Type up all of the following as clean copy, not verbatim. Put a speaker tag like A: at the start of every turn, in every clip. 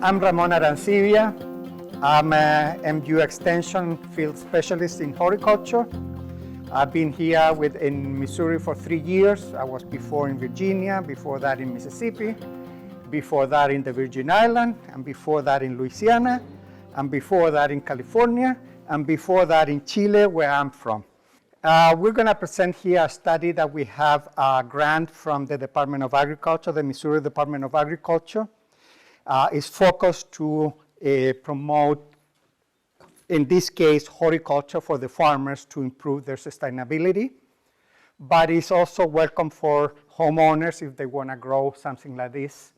A: I'm Ramon Arancibia. I'm a MU Extension field specialist in horticulture. I've been here in Missouri for 3 years. I was before in Virginia, before that in Mississippi, before that in the Virgin Islands, and before that in Louisiana, and before that in California, and before that in Chile, where I'm from. We're going to present here a study that we have a grant from the Department of Agriculture, the Missouri Department of Agriculture. It's focused to promote, in this case, horticulture for the farmers to improve their sustainability. But it's also welcome for homeowners if they want to grow something like this.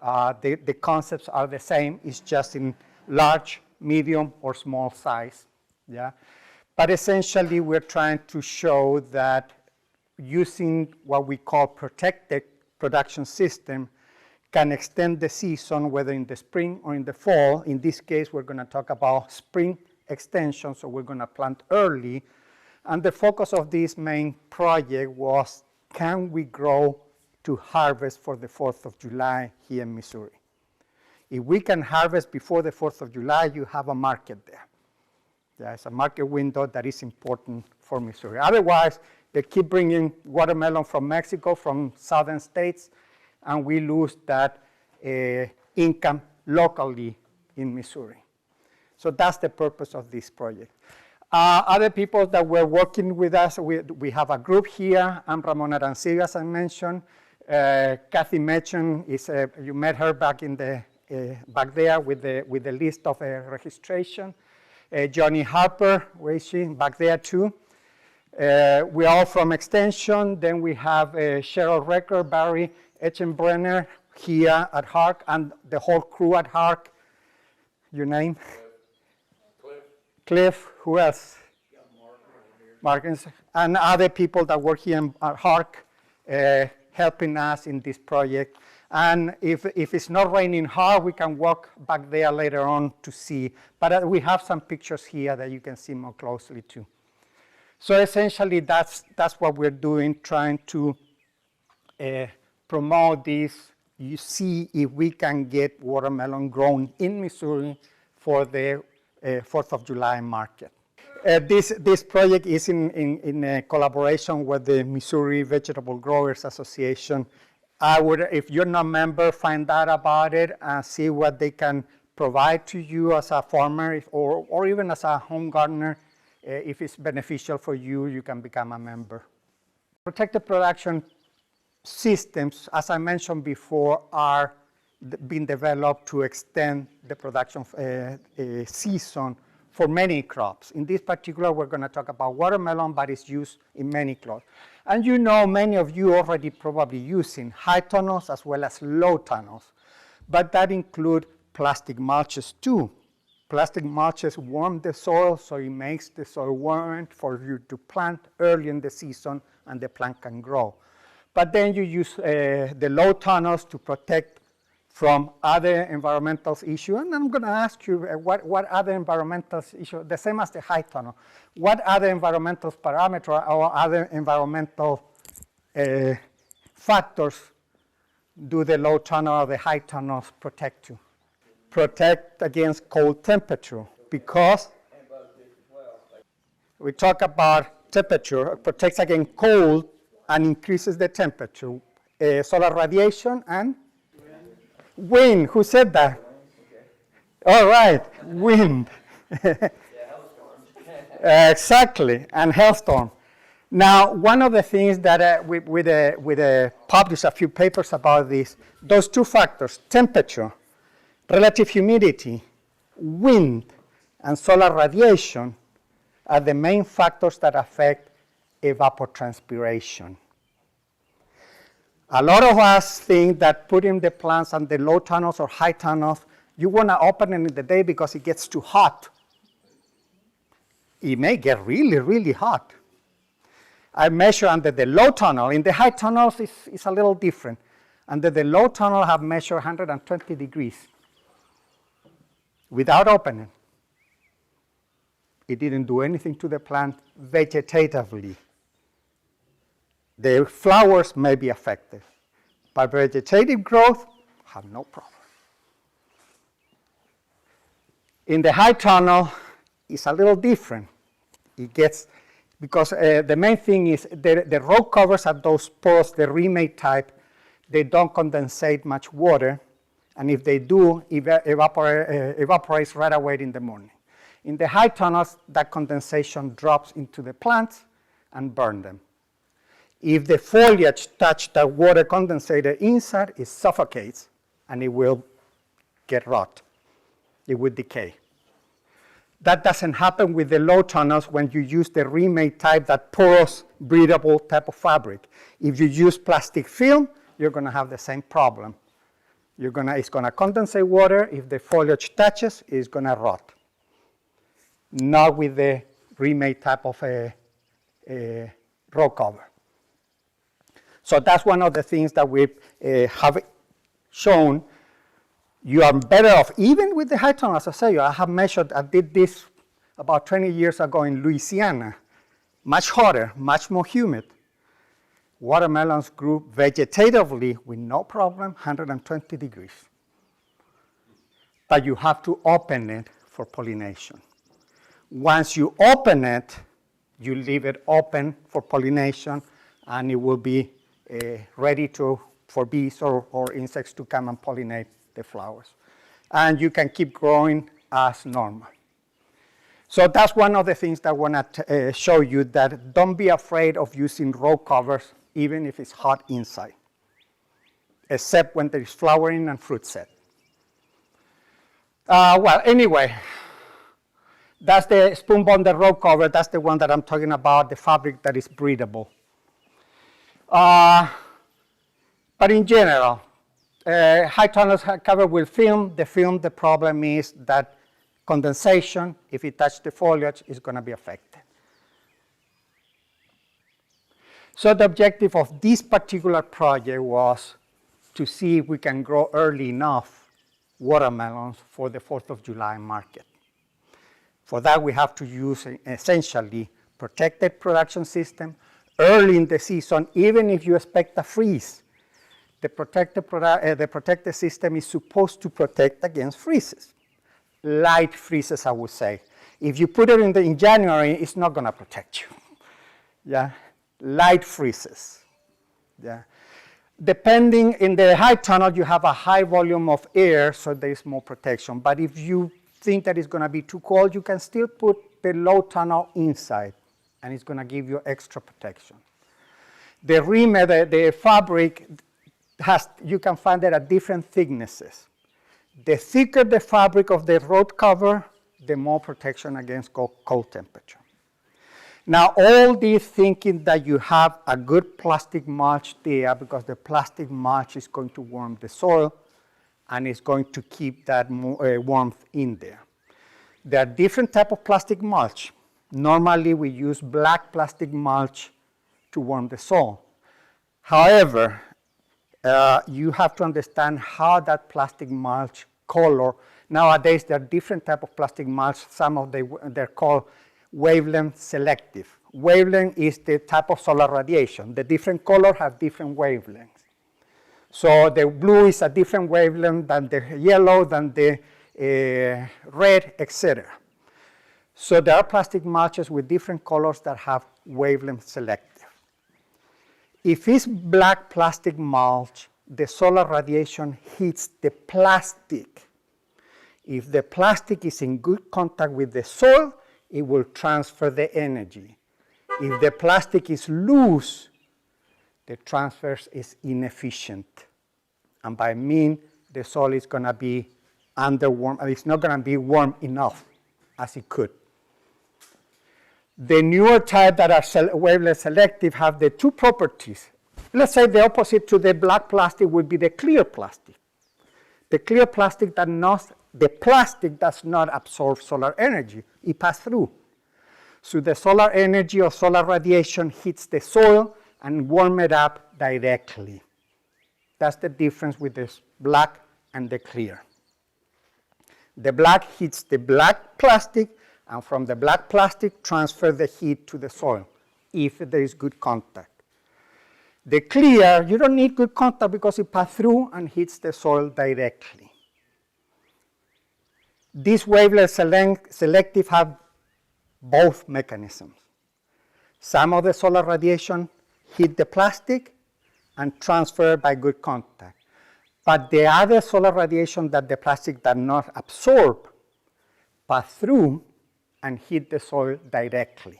A: The concepts are the same. It's just in large, medium, or small size. Yeah. But essentially, we're trying to show that using what we call protected production system can extend the season, whether in the spring or in the fall. In this case, we're going to talk about spring extension, so we're going to plant early. And the focus of this main project was, can we grow to harvest for the 4th of July here in Missouri? If we can harvest before the 4th of July, you have a market there. There's a market window that is important for Missouri. Otherwise, they keep bringing watermelon from Mexico, from southern states, and we lose that income locally in Missouri. So that's the purpose of this project. Other people that were working with us, we have a group here. I'm Ramon Arancibia, as I mentioned. Kathy Metchen is you met her back in the back there with the list of registration. Johnny Harper, where is she? Back there too. We're all from Extension. Then we have Cheryl Recker, Barry Etchenbrenner here at HARC, and the whole crew at HARC. Your name? Cliff. Who else? Mark. And other people that work here at HARC helping us in this project. And if it's not raining hard, we can walk back there later on to see. But we have some pictures here that you can see more closely too. So essentially, that's what we're doing, trying to promote this. You see if we can get watermelon grown in Missouri for the 4th of July market. This project is in a collaboration with the Missouri Vegetable Growers Association. I would, if you're not a member, find out about it and see what they can provide to you as a farmer or even as a home gardener. If it's beneficial for you, you can become a member. Protected production systems, as I mentioned before, are being developed to extend the production season for many crops. In this particular, we're going to talk about watermelon, but it's used in many crops. And you know, many of you already probably using high tunnels as well as low tunnels, but that include plastic mulches too. Plastic mulches warm the soil, so it makes the soil warm for you to plant early in the season, and the plant can grow. But then you use the low tunnels to protect from other environmental issues. And I'm going to ask you what other environmental issues, the same as the high tunnel, what other environmental parameters or other environmental factors do the low tunnel or the high tunnels protect you? Protect against cold temperature, because we talk about temperature, it protects against cold and increases the temperature. Solar radiation and wind. Who said that? All right, wind. Exactly, and hailstorm. Now, one of the things that we published a few papers about this, those two factors, temperature, relative humidity, wind, and solar radiation, are the main factors that affect evapotranspiration. A lot of us think that putting the plants on the low tunnels or high tunnels, you want to open it in the day because it gets too hot. It may get really, really hot. I measure under the low tunnel. In the high tunnels, it's a little different. Under the low tunnel, I have measured 120 degrees without opening. It didn't do anything to the plant vegetatively. The flowers may be affected, but vegetative growth have no problem. In the high tunnel, it's a little different. It gets, because the main thing is the road covers at those posts, the remade type, they don't condensate much water, and if they do, evaporates right away in the morning. In the high tunnels, that condensation drops into the plants and burn them. If the foliage touch the water condensated inside, it suffocates and it will get rot. It will decay. That doesn't happen with the low tunnels when you use the remade type, that porous, breathable type of fabric. If you use plastic film, you're going to have the same problem. It's going to condensate water. If the foliage touches, it's going to rot. Not with the remade type of a road cover. So that's one of the things that we have shown. You are better off, even with the high tunnel, as I say, I have measured, I did this about 20 years ago in Louisiana, much hotter, much more humid. Watermelons grew vegetatively with no problem, 120 degrees. But you have to open it for pollination. Once you open it, you leave it open for pollination, and it will be ready for bees or insects to come and pollinate the flowers. And you can keep growing as normal. So that's one of the things that I want to show you, that don't be afraid of using row covers, even if it's hot inside, except when there is flowering and fruit set. Well, anyway, that's the spoon bonded row cover. That's the one that I'm talking about, the fabric that is breathable. But in general, high tunnels covered with film. The problem is that condensation, if it touches the foliage, is going to be affected. So the objective of this particular project was to see if we can grow early enough watermelons for the 4th of July market. For that, we have to use essentially protected production system early in the season, even if you expect a freeze. The protected system is supposed to protect against freezes. Light freezes, I would say. If you put it in January, it's not going to protect you. Yeah, light freezes. Yeah, depending in the high tunnel, you have a high volume of air, so there is more protection. But if you think that it's going to be too cold, you can still put the low tunnel inside, and it's going to give you extra protection. The remade, the fabric, you can find it at different thicknesses. The thicker the fabric of the road cover, the more protection against cold temperature. Now, all this thinking that you have a good plastic mulch there, because the plastic mulch is going to warm the soil and it's going to keep that warmth in there. There are different types of plastic mulch. Normally, we use black plastic mulch to warm the soil. However, you have to understand how that plastic mulch color. Nowadays, there are different types of plastic mulch. Some of they're called wavelength selective. Wavelength is the type of solar radiation. The different colors have different wavelengths. So the blue is a different wavelength than the yellow, than the red, etc. So there are plastic mulches with different colors that have wavelength selective. If it's black plastic mulch, the solar radiation hits the plastic. If the plastic is in good contact with the soil, it will transfer the energy. If the plastic is loose, the transfer is inefficient. And by mean, the soil is going to be underwarm, and it's not going to be warm enough as it could. The newer type that are wavelength selective have the two properties. Let's say the opposite to the black plastic would be the clear plastic. The clear plastic the plastic does not absorb solar energy, it passes through. So the solar energy or solar radiation hits the soil and warm it up directly. That's the difference with this black and the clear. The black hits the black plastic, and from the black plastic transfer the heat to the soil, if there is good contact. The clear, you don't need good contact because it passes through and hits the soil directly. These wavelength selective have both mechanisms. Some of the solar radiation hit the plastic and transfer by good contact. But the other solar radiation that the plastic does not absorb pass through and hit the soil directly.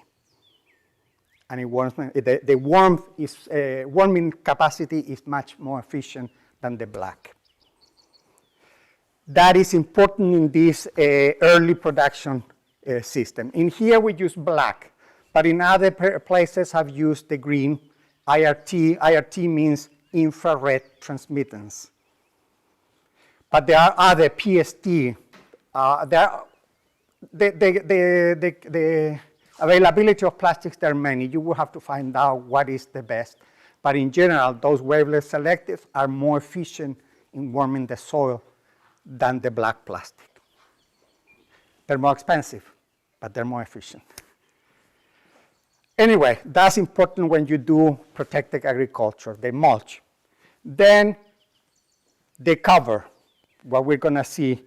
A: And it warms, the warmth is, warming capacity is much more efficient than the black. That is important in this early production system. In here we use black, but in other places have used the green, IRT. IRT means infrared transmittance. But there are other PST. The availability of plastics, there are many. You will have to find out what is the best. But in general, those wavelength selective are more efficient in warming the soil than the black plastic. They're more expensive, but they're more efficient. Anyway, that's important when you do protected agriculture, the mulch. Then the cover, what we're gonna see.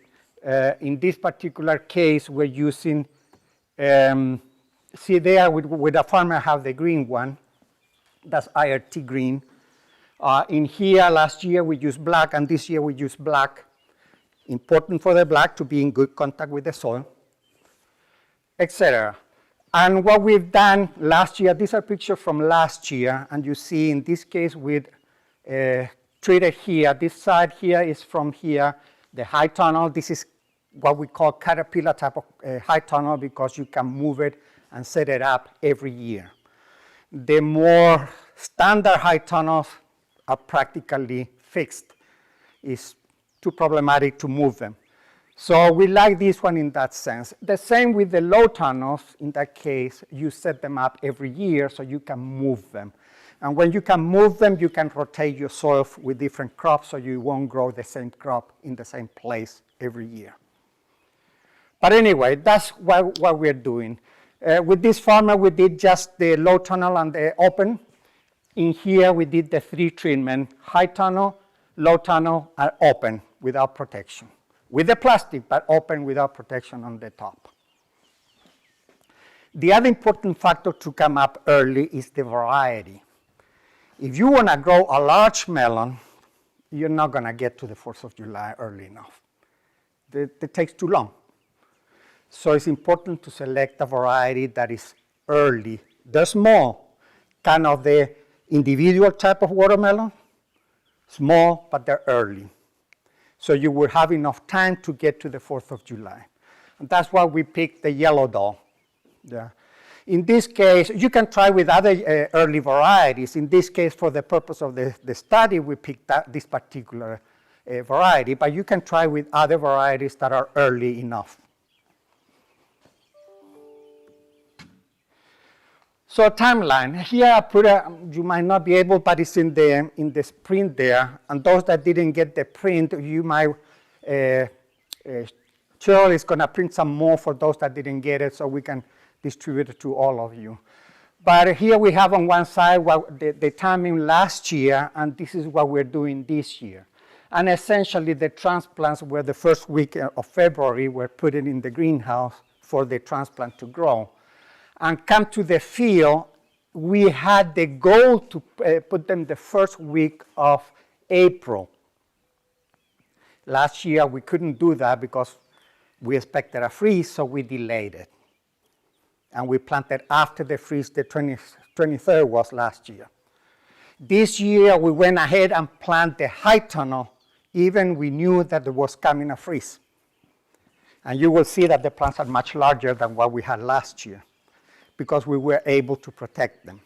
A: In this particular case, we're using, see there with a farmer have the green one, that's IRT green. In here, last year we used black, and this year we use black. Important for the black to be in good contact with the soil, etc. And what we've done last year, these are pictures from last year, and you see in this case with treated here, this side here is from here, the high tunnel. This is what we call caterpillar type of high tunnel because you can move it and set it up every year. The more standard high tunnels are practically fixed. It's too problematic to move them. So we like this one in that sense. The same with the low tunnels. In that case, you set them up every year so you can move them. And when you can move them, you can rotate your soil with different crops so you won't grow the same crop in the same place every year. But anyway, that's what we're doing. With this farmer, we did just the low tunnel and the open. In here, we did the 3 treatment, high tunnel, low tunnel, and open without protection. With the plastic, but open without protection on the top. The other important factor to come up early is the variety. If you want to grow a large melon, you're not going to get to the 4th of July early enough. It takes too long. So it's important to select a variety that is early. They're small, kind of the individual type of watermelon, small, but they're early. So you will have enough time to get to the 4th of July. And that's why we picked the yellow doll. Yeah. In this case, you can try with other early varieties. In this case, for the purpose of the study, we picked this particular variety, but you can try with other varieties that are early enough. So timeline, here I put you might not be able, but it's in the print there. And those that didn't get the print, you might, Cheryl is gonna print some more for those that didn't get it so we can distribute it to all of you. But here we have on one side the timing last year, and this is what we're doing this year. And essentially the transplants were the first week of February, we're putting in the greenhouse for the transplant to grow. And come to the field, we had the goal to put them the first week of April. Last year, we couldn't do that because we expected a freeze, so we delayed it. And we planted after the freeze, the 23rd was last year. This year, we went ahead and planted the high tunnel, even we knew that there was coming a freeze. And you will see that the plants are much larger than what we had last year, because we were able to protect them.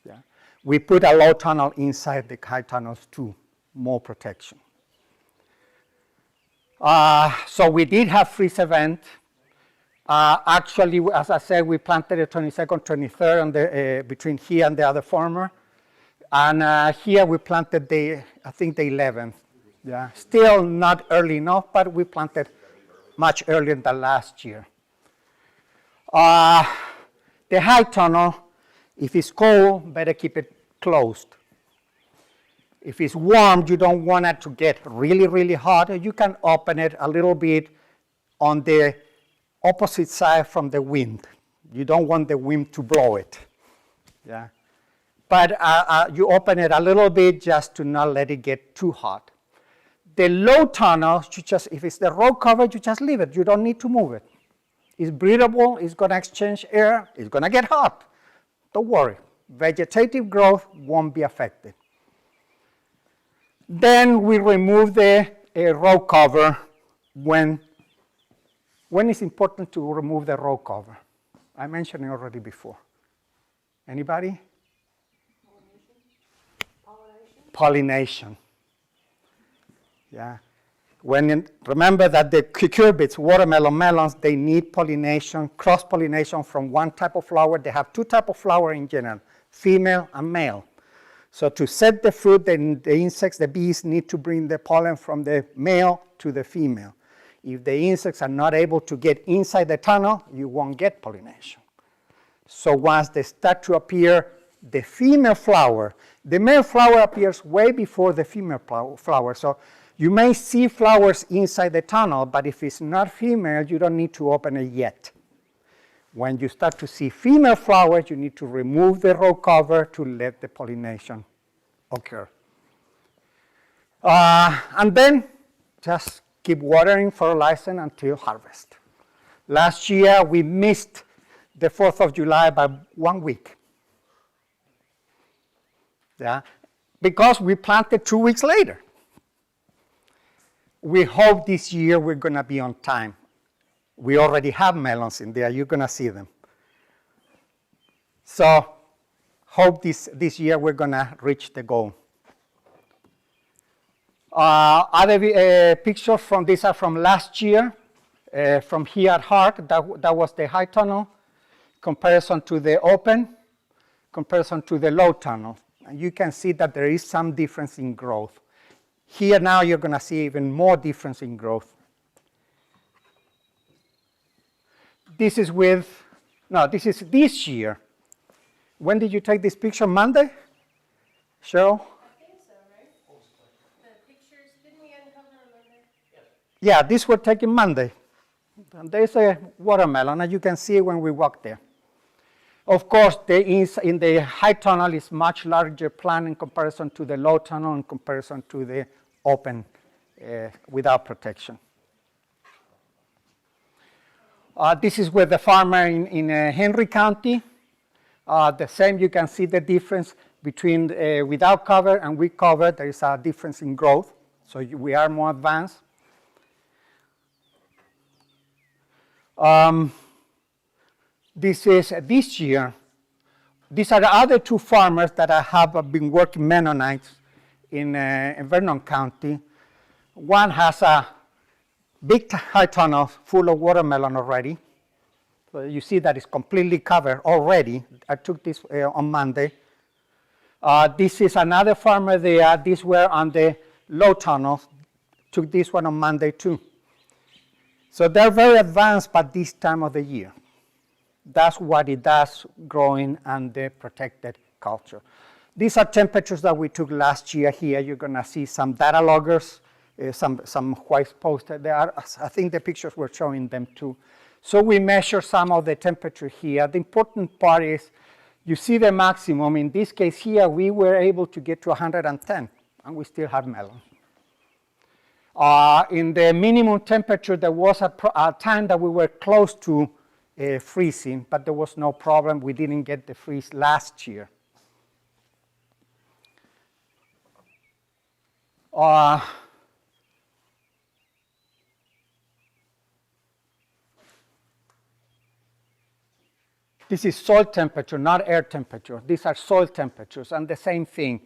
A: Yeah. We put a low tunnel inside the high tunnels too, more protection. So we did have freeze event. Actually, as I said, we planted the 22nd, 23rd on the, between here and the other farmer. And here we planted I think the 11th. Yeah. Still not early enough, but we planted much earlier than last year. The high tunnel, if it's cold, better keep it closed. If it's warm, you don't want it to get really, really hot. You can open it a little bit on the opposite side from the wind. You don't want the wind to blow it. Yeah. But you open it a little bit just to not let it get too hot. The low tunnel, if it's the road cover, you just leave it. You don't need to move it. It's breathable, it's gonna exchange air, it's gonna get hot. Don't worry, vegetative growth won't be affected. Then we remove the road cover when it's important to remove the road cover. I mentioned it already before. Anybody? Pollination. Yeah. Remember that the cucurbits, watermelon, melons, they need pollination, cross-pollination from one type of flower. They have two types of flower in general, female and male. So to set the fruit, the insects, the bees need to bring the pollen from the male to the female. If the insects are not able to get inside the tunnel, you won't get pollination. So once they start to appear, the female flower, the male flower appears way before the female flower. So you may see flowers inside the tunnel, but if it's not female, you don't need to open it yet. When you start to see female flowers, you need to remove the row cover to let the pollination occur. And then just keep watering, fertilizing until harvest. Last year, we missed the 4th of July by 1 week. Yeah, because we planted 2 weeks later. We hope this year we're gonna be on time. We already have melons in there, you're gonna see them. So hope this year we're gonna reach the goal. Other pictures from this are from last year, from here at Hark, that was the high tunnel, comparison to the open, comparison to the low tunnel. And you can see that there is some difference in growth. Here now you're gonna see even more difference in growth. This is this is this year. When did you take this picture? Monday? Cheryl?
B: I think so, right? The pictures, didn't we uncover on Monday? Yes.
A: Yeah, these were taken Monday. And there's a watermelon, and you can see it when we walk there. Of course, in the high tunnel is much larger plant in comparison to the low tunnel, in comparison to the open without protection. This is with the farmer in Henry County. The same, you can see the difference between without cover and with cover. There is a difference in growth, so we are more advanced. This is this year. These are the other two farmers that I have been working Mennonites in Vernon County. One has a big high tunnel full of watermelon already. So you see that it's completely covered already. I took this on Monday. This is another farmer there. These were on the low tunnel. Took this one on Monday too. So they're very advanced by this time of the year. That's what it does growing under protected culture. These are temperatures that we took last year here. You're gonna see some data loggers, some white posted there. I think the pictures were showing them too. So we measure some of the temperature here. The important part is you see the maximum. In this case here, we were able to get to 110 and we still have melon. In the minimum temperature, there was a time that we were close to freezing, but there was no problem. We didn't get the freeze last year. This is soil temperature, not air temperature. These are soil temperatures, and the same thing.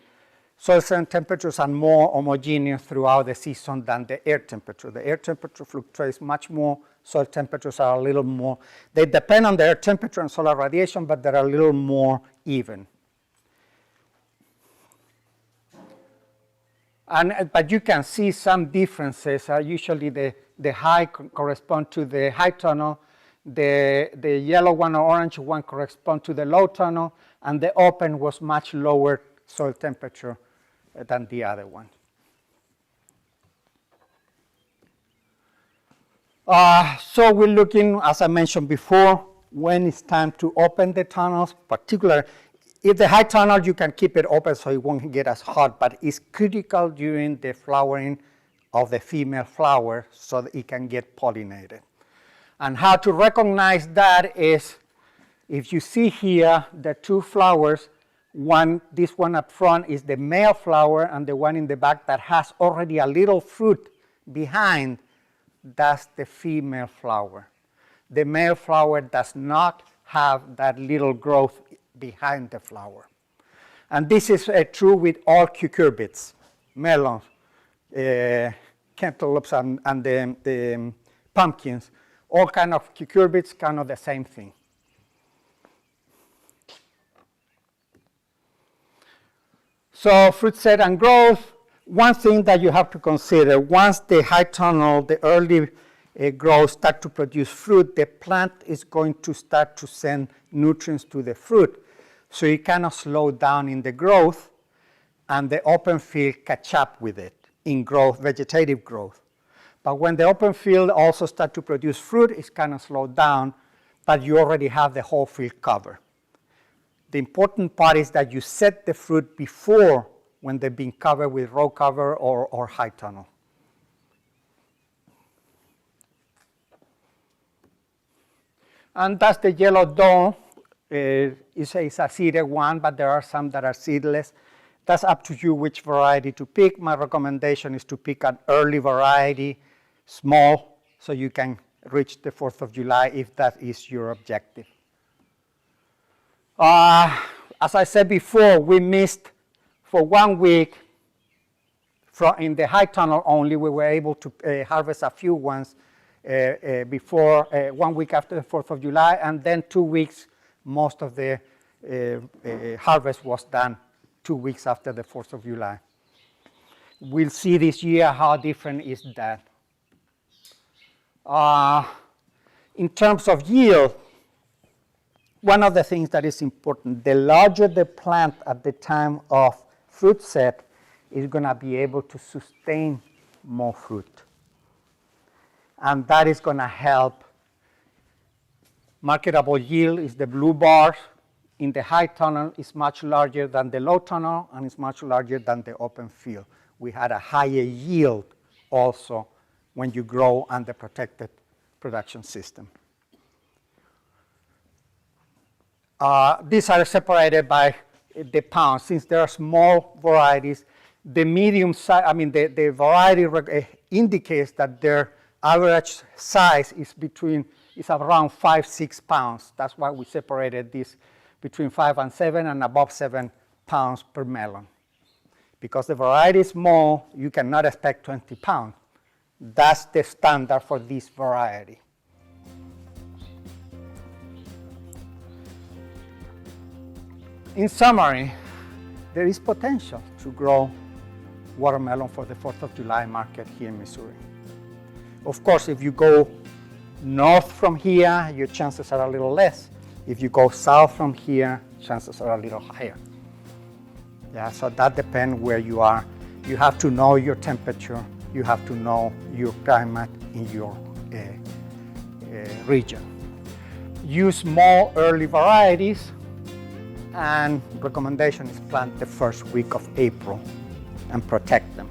A: Soil temperatures are more homogeneous throughout the season than the air temperature. The air temperature fluctuates much more. Soil temperatures are a little more. They depend on the air temperature and solar radiation, but they're a little more even. But you can see some differences. Usually the high correspond to the high tunnel. The yellow one or orange one correspond to the low tunnel, and the open was much lower soil temperature than the other one. So we're looking, as I mentioned before, when it's time to open the tunnels, particularly if the high tunnel, you can keep it open so it won't get as hot, but it's critical during the flowering of the female flower so that it can get pollinated. And how to recognize that is, if you see here the two flowers, this one up front is the male flower, and the one in the back that has already a little fruit behind, that's the female flower. The male flower does not have that little growth behind the flower. And this is true with all cucurbits, melons, cantaloupes, and the pumpkins. All kind of cucurbits, kind of the same thing. So fruit set and growth, one thing that you have to consider, once the high tunnel, the early growth start to produce fruit, the plant is going to start to send nutrients to the fruit. So it cannot slow down in the growth, and the open field catch up with it in growth, vegetative growth. But when the open field also start to produce fruit, it's kind of slowed down, but you already have the whole field covered. The important part is that you set the fruit before when they've been covered with row cover or high tunnel. And that's the yellow dawn. It's a seeded one, but there are some that are seedless. That's up to you which variety to pick. My recommendation is to pick an early variety, small, so you can reach the 4th of July if that is your objective. As I said before, we missed for 1 week in the high tunnel only. We were able to harvest a few ones before 1 week after the 4th of July, and then 2 weeks, most of the harvest was done 2 weeks after the 4th of July. We'll see this year how different is that. In terms of yield, one of the things that is important, the larger the plant at the time of fruit set is going to be able to sustain more fruit. And that is going to help. Marketable yield is the blue bars. In the high tunnel, it's much larger than the low tunnel, and it's much larger than the open field. We had a higher yield also when you grow under protected production system. These are separated by the pounds. Since there are small varieties, the medium size, the variety indicates that their average size is around 5-6 pounds. That's why we separated this between 5 and 7 and above 7 pounds per melon. Because the variety is small, you cannot expect 20 pounds. That's the standard for this variety. In summary, there is potential to grow watermelon for the 4th of July market here in Missouri. Of course, if you go north from here, your chances are a little less. If you go south from here, chances are a little higher. Yeah, so that depends where you are. You have to know your temperature. You have to know your climate in your region. Use more early varieties, and recommendation is plant the first week of April and protect them.